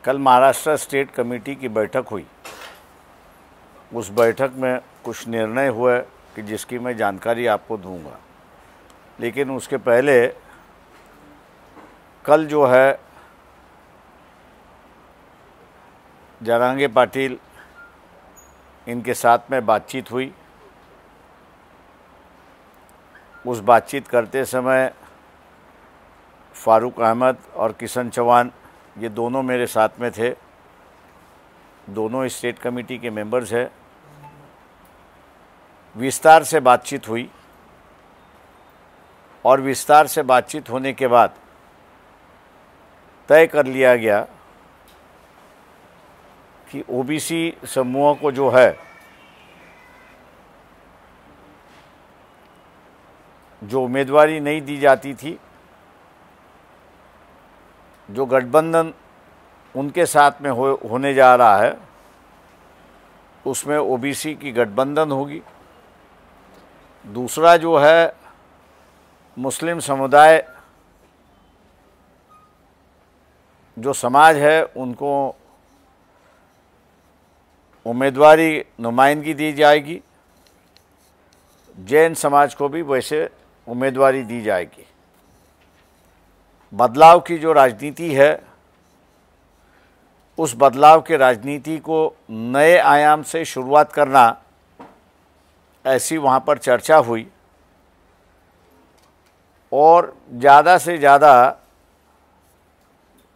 कल Maharashtra state committee की बैठक हुई। उस बैठक में कुछ निर्णय हुए कि जिसकी मैं जानकारी आपको दूंगा, लेकिन उसके पहले कल जो है जरांगे पाटिल इनके साथ में बातचीत हुई। उस बातचीत करते समय फारूक अहमद और किशन चौहान ये दोनों मेरे साथ में थे, दोनों स्टेट कमेटी के मेंबर्स हैं। विस्तार से बातचीत हुई और विस्तार से बातचीत होने के बाद तय कर लिया गया कि ओबीसी समूह को जो है जो उम्मीदवारी नहीं दी जाती थी, जो गठबंधन उनके साथ में होने जा रहा है, उसमें ओबीसी की गठबंधन होगी। दूसरा जो है मुस्लिम समुदाय जो समाज है उनको उम्मीदवारी नुमाइंदगी दी जाएगी, जैन समाज को भी वैसे उम्मीदवारी दी जाएगी। बदलाव की जो राजनीति है उस बदलाव के राजनीति को नए आयाम से शुरुआत करना, ऐसी वहाँ पर चर्चा हुई। और ज़्यादा से ज़्यादा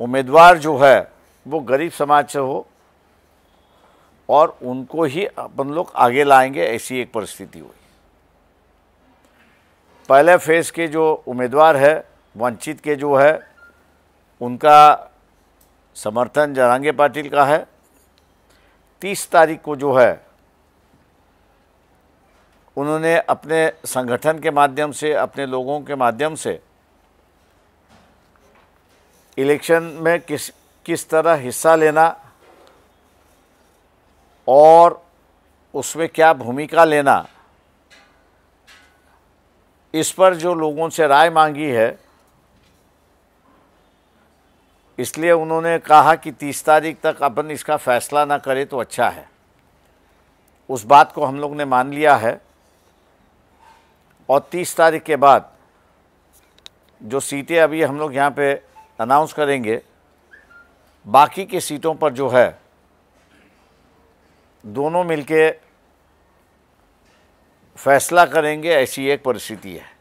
उम्मीदवार जो है वो गरीब समाज से हो और उनको ही अपन लोग आगे लाएंगे, ऐसी एक परिस्थिति हुई। पहले फेज़ के जो उम्मीदवार है वंचित के जो है उनका समर्थन जरांगे पाटिल का है। 30 तारीख को जो है उन्होंने अपने संगठन के माध्यम से, अपने लोगों के माध्यम से इलेक्शन में किस तरह हिस्सा लेना और उसमें क्या भूमिका लेना, इस पर जो लोगों से राय मांगी है, इसलिए उन्होंने कहा कि 30 तारीख तक अपन इसका फैसला ना करें तो अच्छा है। उस बात को हम लोग ने मान लिया है और 30 तारीख के बाद जो सीटें अभी हम लोग यहाँ पे अनाउंस करेंगे, बाकी की सीटों पर जो है दोनों मिलके फैसला करेंगे, ऐसी एक परिस्थिति है।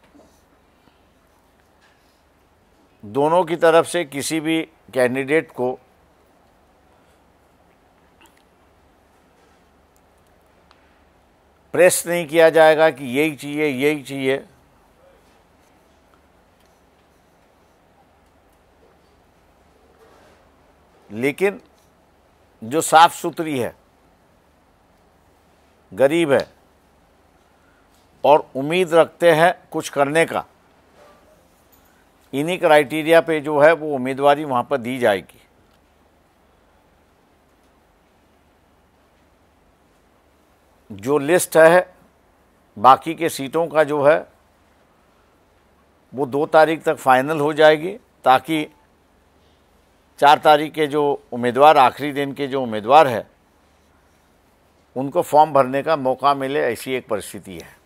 दोनों की तरफ से किसी भी कैंडिडेट को प्रेस नहीं किया जाएगा कि यही चाहिए यही चाहिए। लेकिन जो साफ सुथरी है, गरीब है और उम्मीद रखते हैं कुछ करने का, इन्हीं क्राइटेरिया पे जो है वो उम्मीदवारी वहाँ पर दी जाएगी। जो लिस्ट है बाकी के सीटों का जो है वो 2 तारीख तक फाइनल हो जाएगी, ताकि 4 तारीख के जो उम्मीदवार, आखिरी दिन के जो उम्मीदवार है, उनको फॉर्म भरने का मौका मिले, ऐसी एक परिस्थिति है।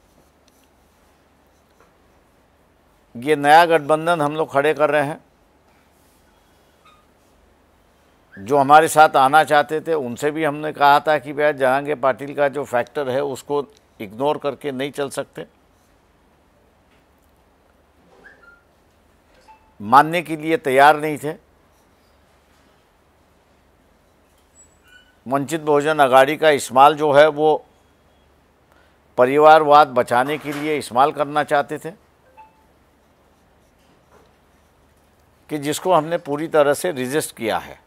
ये नया गठबंधन हम लोग खड़े कर रहे हैं। जो हमारे साथ आना चाहते थे उनसे भी हमने कहा था कि भैया जरांगे पाटिल का जो फैक्टर है उसको इग्नोर करके नहीं चल सकते। मानने के लिए तैयार नहीं थे। वंचित बहुजन आघाड़ी का इस्तेमाल जो है वो परिवारवाद बचाने के लिए इस्तेमाल करना चाहते थे, कि जिसको हमने पूरी तरह से रिजिस्ट किया है।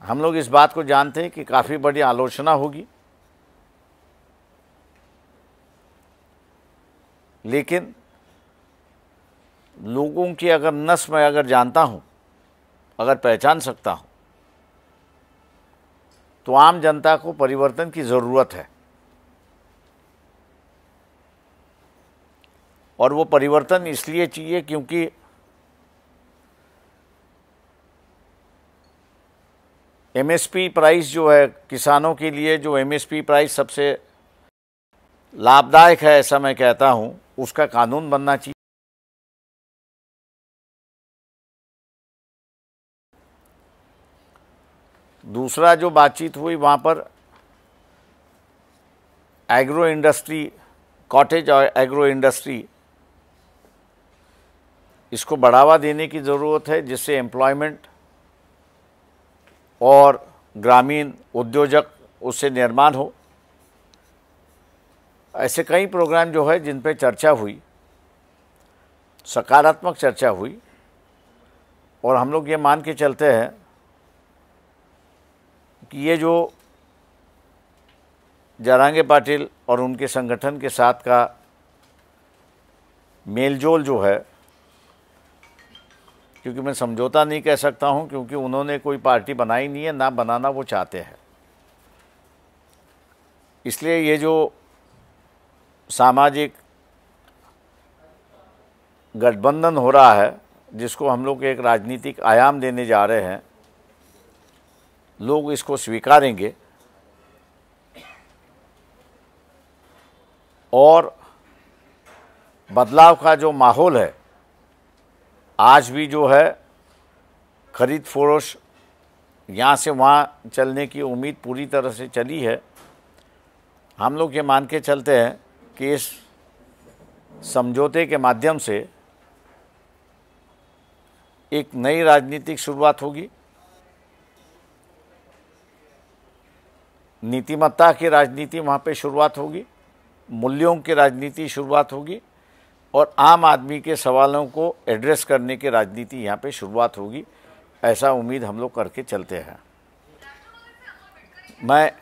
हम लोग इस बात को जानते हैं कि काफ़ी बड़ी आलोचना होगी, लेकिन लोगों की अगर नस मैं अगर जानता हूँ, अगर पहचान सकता हूँ, तो आम जनता को परिवर्तन की ज़रूरत है। और वो परिवर्तन इसलिए चाहिए क्योंकि एमएसपी प्राइस जो है किसानों के लिए, जो एमएसपी प्राइस सबसे लाभदायक है ऐसा मैं कहता हूं, उसका कानून बनना चाहिए। दूसरा जो बातचीत हुई वहाँ पर एग्रो इंडस्ट्री, कॉटेज और एग्रो इंडस्ट्री, इसको बढ़ावा देने की ज़रूरत है, जिससे एम्प्लॉयमेंट और ग्रामीण उद्योजक उससे निर्माण हो। ऐसे कई प्रोग्राम जो है जिन पे चर्चा हुई, सकारात्मक चर्चा हुई, और हम लोग ये मान के चलते हैं कि ये जो जरांगे पाटिल और उनके संगठन के साथ का मेलजोल जो है, क्योंकि मैं समझौता नहीं कह सकता हूं, क्योंकि उन्होंने कोई पार्टी बनाई नहीं है, ना बनाना वो चाहते हैं, इसलिए ये जो सामाजिक गठबंधन हो रहा है, जिसको हम लोग एक राजनीतिक आयाम देने जा रहे हैं, लोग इसको स्वीकारेंगे और बदलाव का जो माहौल है, आज भी जो है खरीद फरोश यहाँ से वहाँ चलने की उम्मीद पूरी तरह से चली है। हम लोग ये मान के चलते हैं कि इस समझौते के माध्यम से एक नई राजनीतिक शुरुआत होगी, नीतिमत्ता की राजनीति वहाँ पे शुरुआत होगी, मूल्यों की राजनीति शुरुआत होगी, और आम आदमी के सवालों को एड्रेस करने की राजनीति यहाँ पे शुरुआत होगी। ऐसा उम्मीद हम लोग करके चलते हैं। मैं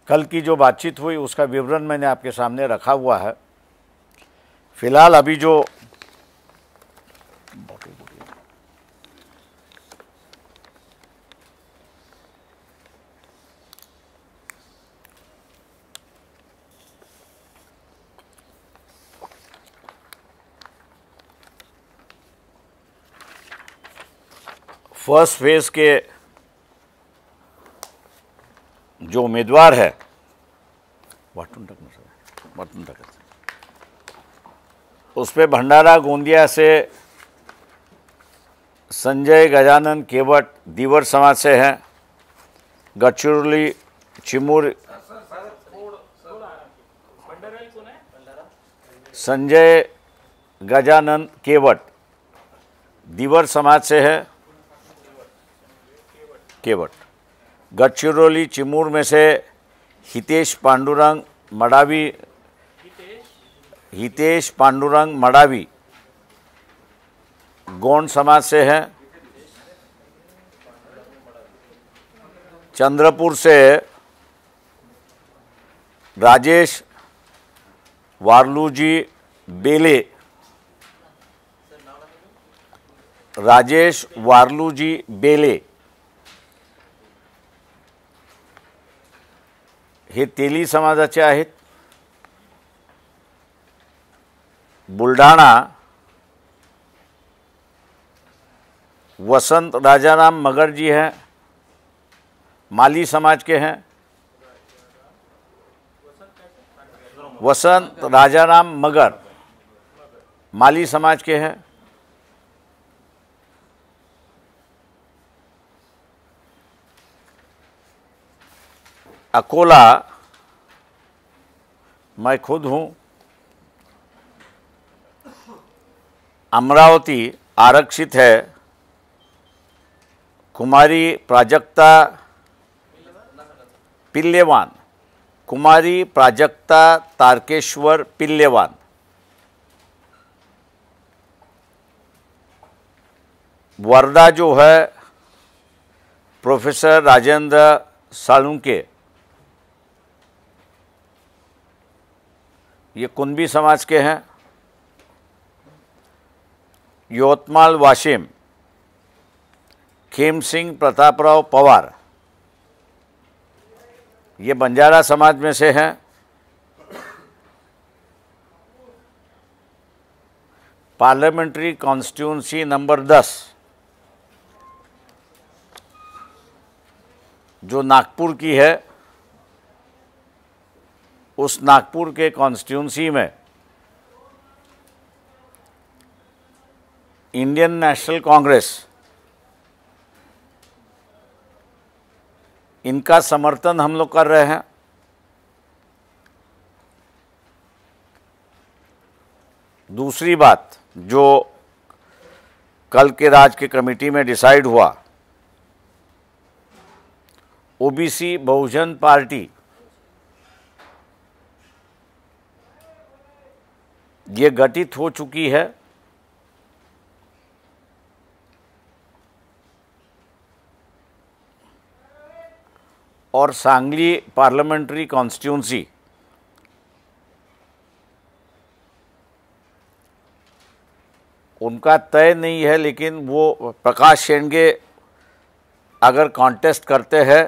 कल की जो बातचीत हुई उसका विवरण मैंने आपके सामने रखा हुआ है। फिलहाल अभी जो फर्स्ट फेज के जो उम्मीदवार है उस पे भंडारा गोंदिया से संजय गजानन केवट दीवर समाज से हैं, गढ़चिरौली चिमूर संजय गजानन केवट दीवर समाज से है, केवट। गढ़चिरौली चिमूर में से हितेश पांडुरंग मडावी गोंड समाज से हैं। चंद्रपुर से राजेश वार्लूजी बेले हे तेली समाजाचे आहेत। बुलढाणा वसंत राजाराम मगर जी हैं, माली समाज के हैं। वसंत राजाराम मगर माली समाज के हैं। अकोला मैं खुद हूँ। अमरावती आरक्षित है, कुमारी प्राजक्ता पिल्लेवान, कुमारी प्राजक्ता तारकेश्वर पिल्लेवान। वर्धा जो है प्रोफेसर राजेंद्र सालुंके, ये कुंभी समाज के हैं। यवतमाल वाशिम खेम सिंह प्रतापराव पवार, ये बंजारा समाज में से हैं। पार्लियामेंट्री कॉन्स्टिट्यूंसी नंबर 10 जो नागपुर की है, उस नागपुर के कॉन्स्टिट्यूंसी में इंडियन नेशनल कांग्रेस इनका समर्थन हम लोग कर रहे हैं। दूसरी बात जो कल के राज्य के कमेटी में डिसाइड हुआ, ओबीसी बहुजन पार्टी ये गठित हो चुकी है। और सांगली पार्लियामेंट्री कॉन्स्टिट्यूंसी उनका तय नहीं है, लेकिन वो प्रकाश शेंडगे अगर कॉन्टेस्ट करते हैं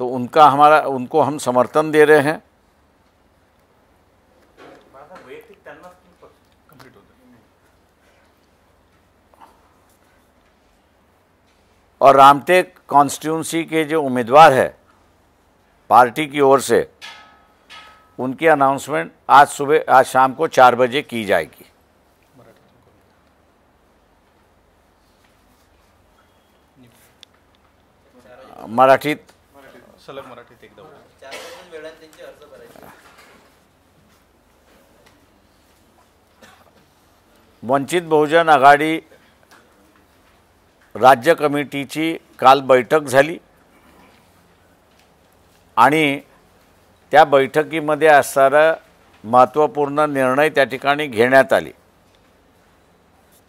तो उनको हम समर्थन दे रहे हैं। और रामटेक कॉन्स्टिट्यूंसी के जो उम्मीदवार है पार्टी की ओर से, उनकी अनाउंसमेंट आज शाम को 4 बजे की जाएगी। मराठीत सलग मराठीत एकदा वंचित बहुजन आघाडी राज्य कमिटीची काल बैठक झाली आणि त्या बैठकीमध्ये असणारा महत्त्वपूर्ण निर्णय त्या ठिकाणी घेण्यात आले।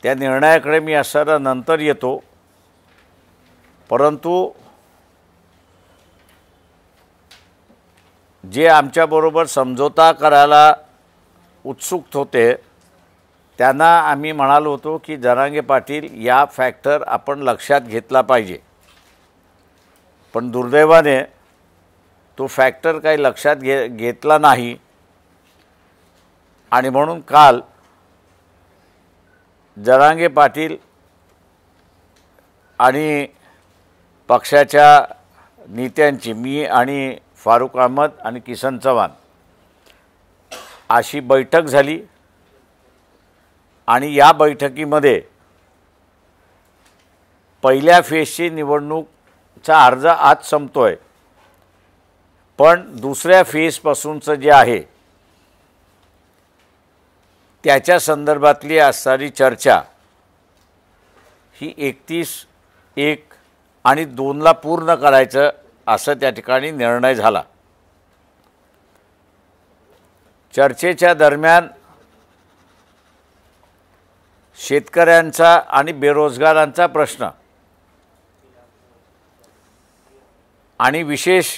त्या निर्णयाकडे मी असणारा नंतर येतो, परंतु जे आमच्याबरोबर समझोता करायला उत्सुक होते त्यांना आम्ही म्हणालो होतो की जरांगे पाटील या फॅक्टर आपण लक्षात घेतला पाहिजे, पण दुर्दैवाने तो फॅक्टर काही लक्षात घेतला नाही आणि म्हणून काल जरांगे पाटील आणि पक्षाच्या नेत्यांची, मी आणि फारूक अहमद आणि किसन चव्हाण अशी बैठक झाली आणि या बैठकीमध्ये पहिल्या फेजची निवडणूकचा अर्ज आज संपतोय, पण दुसऱ्या फेजपासूनचं जे आहे त्याच्या संदर्भातली असणारी चर्चा ही 31/1 आणि 2ला पूर्ण करायचं असं त्या ठिकाणी निर्णय झाला। चर्चेच्या दरम्यान शेतकऱ्यांचा आणि बेरोजगारांचा प्रश्न आणि विशेष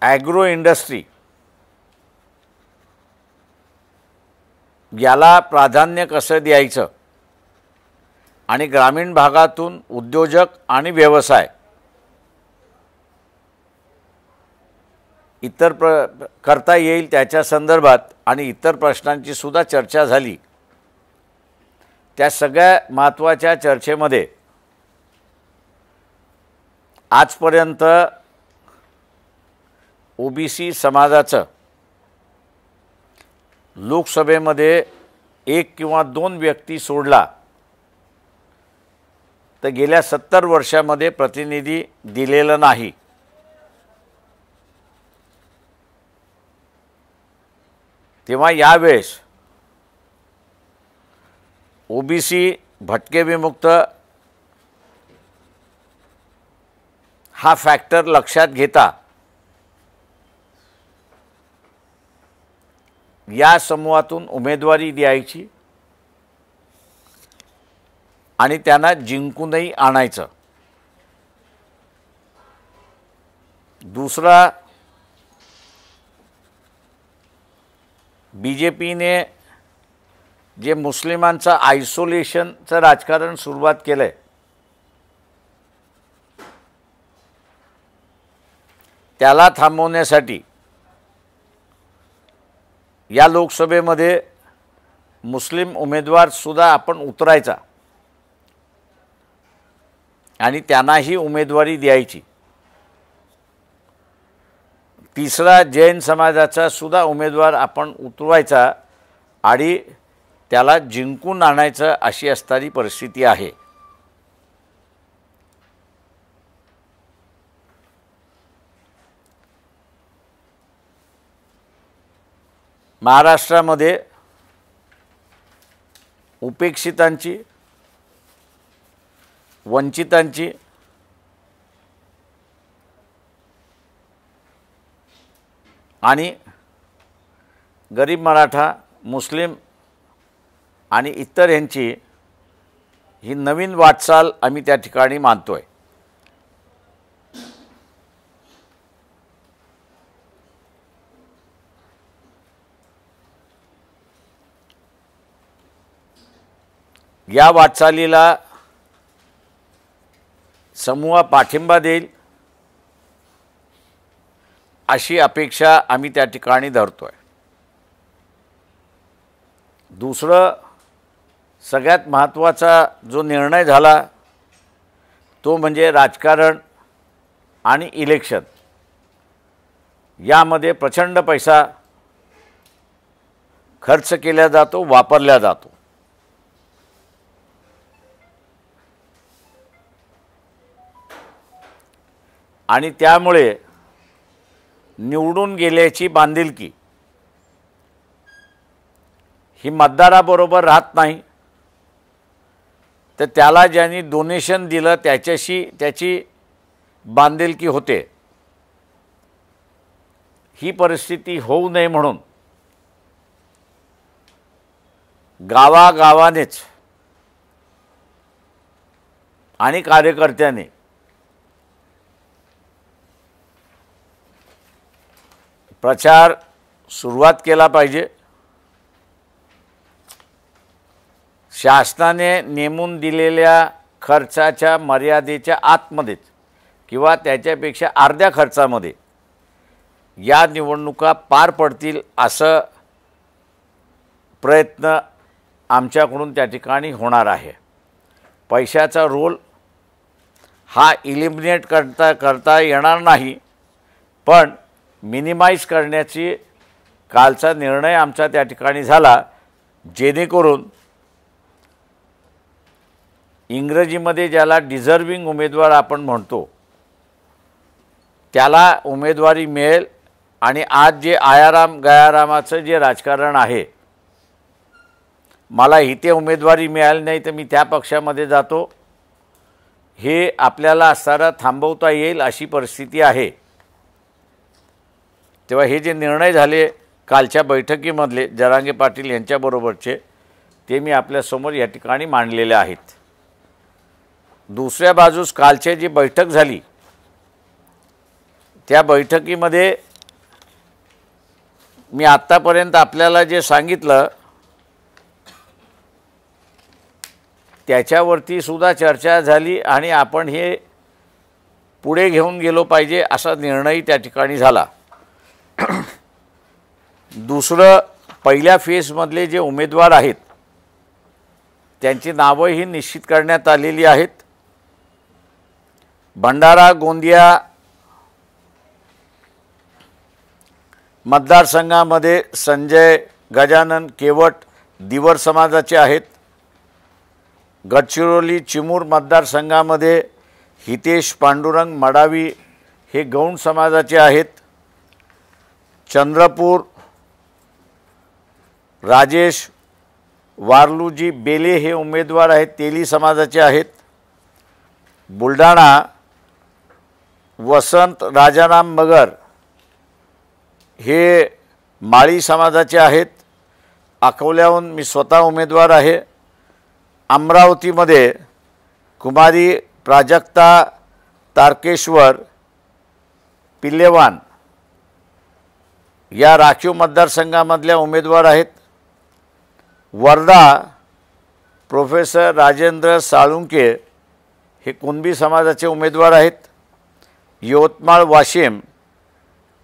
ॲग्रो इंडस्ट्री याला प्राधान्य कसं द्यायचं आणि ग्रामीण भागातून उद्योजक आणि व्यवसाय इतर करता येईल त्याच्या संदर्भात आणि इतर प्रश्नांची सुद्धा चर्चा झाली। त्या सगळ्या महत्त्वाच्या चर्चेमध्ये आजपर्यंत ओबीसी समाजाचं लोकसभेमध्ये 1 किंवा 2 व्यक्ती सोडला तर गेल्या 70 वर्षामध्ये प्रतिनिधी दिलेला नाही। तेव्हा यावेळेस ओबीसी भटके विमुक्त हा फॅक्टर लक्षात घेता या समूहातून उमेदवारी द्यायची आणि त्यांना जिंकूनही आणायचं। दूसरा, बीजेपीने जे मुस्लिमांचं आयसोलेशनचं राजकारण सुरुवात केलंय त्याला थांबवण्यासाठी या लोकसभेमध्ये मुस्लिम उमेदवारसुद्धा आपण उतरायचा आणि त्यांनाही उमेदवारी द्यायची. तिसरा जैन समाजाचा सुद्धा उमेदवार आपण उतरवायचा आणि त्याला जिंकून आणायचं अशी असणारी परिस्थिती आहे. महाराष्ट्रामध्ये उपेक्षितांची, वंचितांची, आणि गरीब मराठा, मुस्लिम आणि इतर यांची ही नवीन वाटचाल आम्ही त्या ठिकाणी मानतोय. या वाटचालीला समूह पाठिंबा देईल अशी अपेक्षा आम्ही त्या ठिकाणी धरतोय. दुसरं सगळ्यात महत्त्वाचा जो निर्णय झाला तो म्हणजे राजकारण आणि इलेक्शन यामध्ये प्रचंड पैसा खर्च केला जातो, वापरला जातो. आणि त्यामुळे निवडून गेल्याची बांधिलकी ही मतदाराबरोबर राहत नाही, तर त्याला ज्यांनी डोनेशन दिलं त्याच्याशी त्याची बांधिलकी होते. ही परिस्थिती होऊ नये म्हणून गावागावानेच आणि कार्यकर्त्यांनी प्रचार सुरुवात केला पाहिजे. शासनाने नेमून दिलेल्या खर्चाच्या मर्यादेच्या आतमध्येच किंवा त्याच्यापेक्षा अर्ध्या खर्चामध्ये या निवडणुका पार पडतील असं प्रयत्न आमच्याकडून त्या ठिकाणी होणार आहे. पैशाचा रोल हा इलिमिनेट करता येणार नाही, पण मिनिमाइज करण्याची कालचा निर्णय आमचा त्या ठिकाणी झाला, जेणेकरून इंग्रजीमध्ये ज्याला डिझर्विंग उमेदवार आपण म्हणतो त्याला उमेदवारी मिळेल. आणि आज जे आयाराम गयारामाचं जे राजकारण आहे, मला इथे उमेदवारी मिळाली नाही तर मी त्या पक्षामध्ये जातो, हे आपल्याला असताना थांबवता येईल अशी परिस्थिती आहे. तेव्हा हे जे निर्णय झाले कालच्या बैठकीमधले जरांगे पाटील यांच्याबरोबरचे ते मी आपल्यासमोर या ठिकाणी मांडलेले आहेत. दुसऱ्या बाजूस कालची जी बैठक झाली त्या बैठकीमध्ये मी आत्तापर्यंत आपल्याला जे सांगितलं त्याच्यावरती सुद्धा चर्चा झाली आणि आपण हे पुढे घेऊन गेलो पाहिजे असा निर्णय त्या ठिकाणी झाला. दुसरं, पहिल्या फेजमधले जे उमेदवार आहेत त्यांची नावंही निश्चित करण्यात आलेली आहेत. भंडारा गोंदिया मतदारसंघामध्ये संजय गजानन केवट दिवर समाजाचे आहेत. गडचिरोली चिमूर मतदारसंघामध्ये हितेश पांडुरंग मडावी हे गौंड समाजाचे आहेत. चंद्रपूर राजेश वारलूजी बेले हे उमेदवार आहेत, तेली समाजाचे आहेत. बुलढाणा वसंत राजाराम मगर हे माळी समाजाचे आहेत. अकोल्याहून मी स्वतः उमेदवार आहे. अमरावतीमध्ये कुमारी प्राजक्ता तारकेश्वर पिल्लेवान या राखीव मतदारसंघामधल्या उमेदवार आहेत. वर्धा प्रोफेसर राजेंद्र साळुंके हे कुणबी समाजाचे उमेदवार आहेत. यवतमाळ वाशिम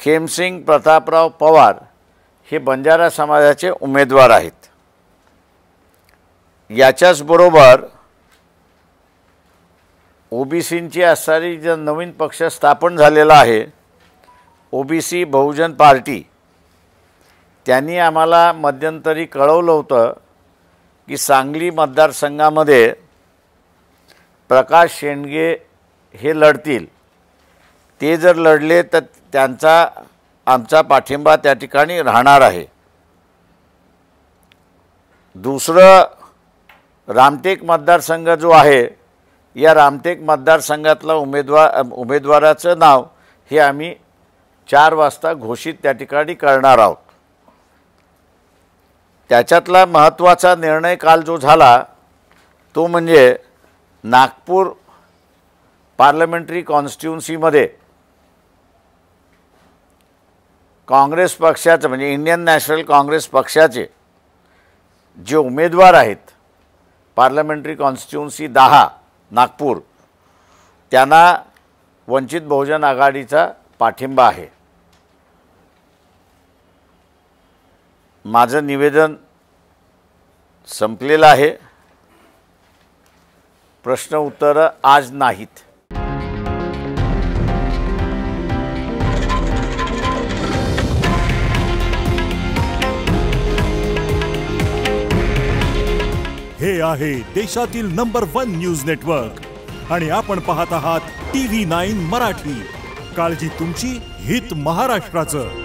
खेमसिंग प्रतापराव पवार हे बंजारा समाजाचे उमेदवार आहेत। याच्याच बरोबर ओबीसींची असणारी जो नवीन पक्ष स्थापन झालेला आहे ओबीसी बहुजन पार्टी, त्यांनी आम्हाला मध्यंतरी कळवलं होतं की सांगली मतदारसंघामध्ये प्रकाश शेंडगे हे लढतील। ते जर लढले तर त्यांचा आमचा पाठिंबा त्या ठिकाणी राहणार आहे। दुसरं रामटेक मतदारसंघ जो आहे, या रामटेक मतदारसंघातला उमेदवाराचं नाव हे आम्ही 4 वाजता घोषित त्या ठिकाणी करणार आहोत। त्याच्यातला महत्त्वाचा निर्णय काल जो झाला तो म्हणजे नागपूर पार्लमेंटरी कॉन्स्टिट्युन्सीमध्ये काँग्रेस पक्षाचं म्हणजे इंडियन नॅशनल काँग्रेस पक्षाचे जे उमेदवार आहेत पार्लमेंटरी कॉन्स्टिट्युन्सी 10 नागपूर, त्यांना वंचित बहुजन आघाडीचा पाठिंबा आहे। माझं निवेदन संपलेलं आहे। प्रश्न उत्तरं आज नाहीत। हे आहे देशातील नंबर 1 न्यूज नेटवर्क आणि आपण पाहत आहात TV9 मराठी। काळजी तुमची, हित महाराष्ट्राचं।